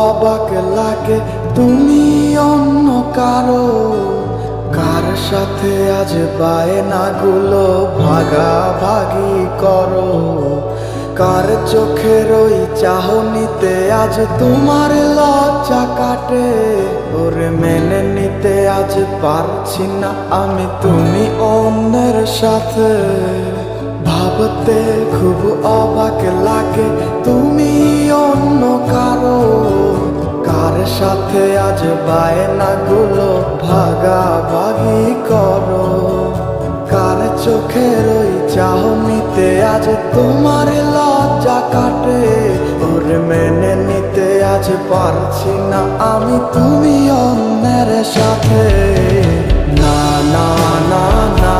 অবাক লাগে তুমি অন্য কারো, কার সাথে আজ বায়নাগুলো ভাগাভাগি করো, কার চোখের ওই চাহনিতে আজ তোমার লজ্জা কাটে। ওরে মেনে নিতে আজ পারছি না আমি তুমি অন্যের সাথে, ভাবতে খুব অবাক লাগে তুমি অন্য কারো, কার সাথে আজ বায়নাগুলো ভাগাভাগি করো, কার চোখের ওই চাহনিতে আজ তোমার লজ্জা কাটে। ওরে মেনে নিতে আজ পারছি না আমি তুমি অন্যের সাথে। না না না না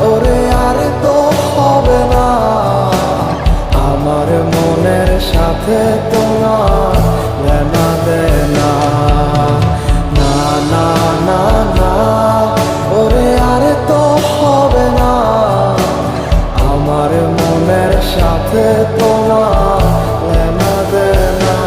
ওরে আর তো হবে না, আমার মনের সাথে তোমার লেনা দেনা। না না না না ওরে আর তো হবে না, আমার মনের সাথে তোমার লেনা দেনা।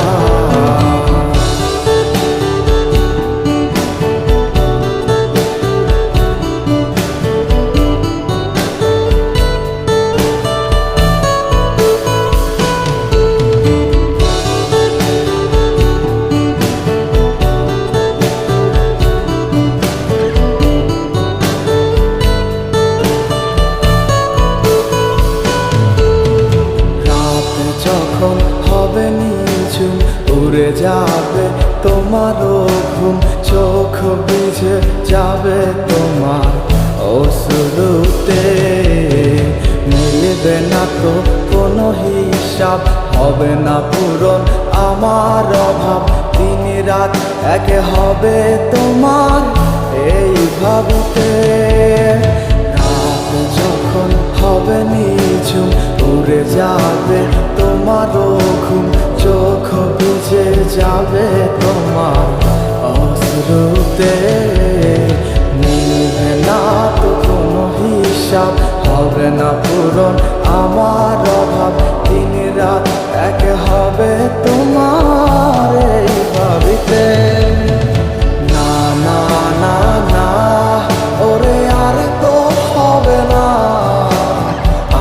যখন হবে নিঝুম উড়ে যাবে তোমারও ঘুম, চোখ ভিজে যাবে তোমার অশ্রুতে, মিলবে না তো কোনো হিসাব, হবে না পূরণ আমার অভাব, দিন রাত এক হবে তোমার এই ভাবিতে। রাত যখন হবে নিঝুম উড়ে যাবে তোমারও ঘুম, চোখ ভিজে যাবে তোমার অশ্রুতে, মিলবে না তো কোনো হিসাব, হবে না পূরণ আমার অভাব, দিন রাত এক হবে তোমার এই ভাবিতে। না না না না ওরে আর তো হবে না,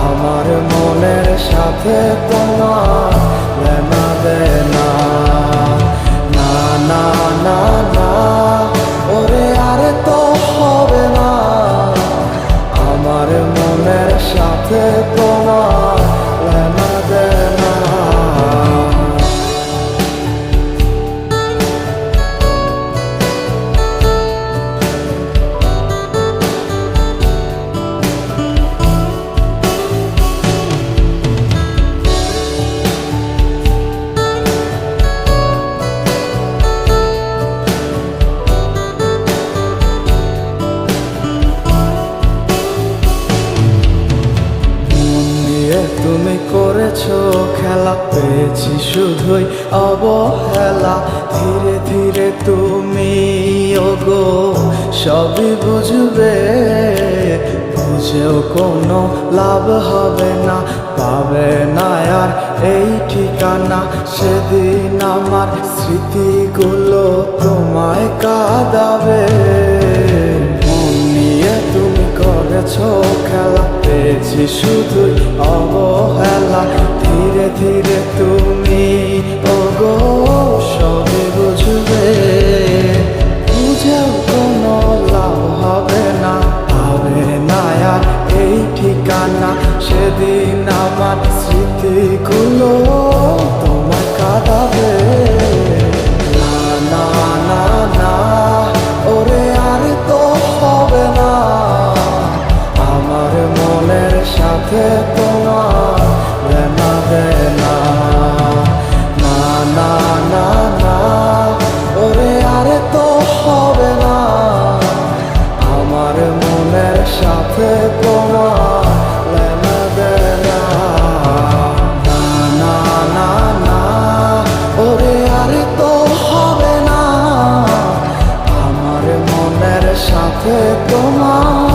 আমার মনের সাথে তোমার লেনা দেনা। না না না না ওরে আর তো হবে না, আমার মনের সাথে তোমার লেনা দেনা। তুমি করেছো খেলা, পেয়েছি শুধুই অবহেলা, ধীরে ধীরে তুমি ওগো সবই বুঝবে, বুঝেও কোনো লাভ হবে না, পাবে না আর এই ঠিকানা, সেদিন আমার স্মৃতিগুলো তোমায় কাঁদাবে। মন নিয়ে তুমি করেছো খেলা, পেয়েছি শুধুই অবহেলা, ধীরে ধীরে তুমি ওগো সবই বুঝবে, বুঝেও কোনো লাভ হবে না, পাবে না আর এই ঠিকানা, সেদিন আমার স্মৃতিগুলো তোমায় কাঁদাবে। না না না না ওরে আর তো হবে না, আমার মনের সাথে তোমার লেনা দেনা। না না না না ওরে আর তো হবে না, আমার মনের সাথে তোমার লেনা দেনা। না না না না ওরে আর তো হবে না, আমার মনের সাথে তোমার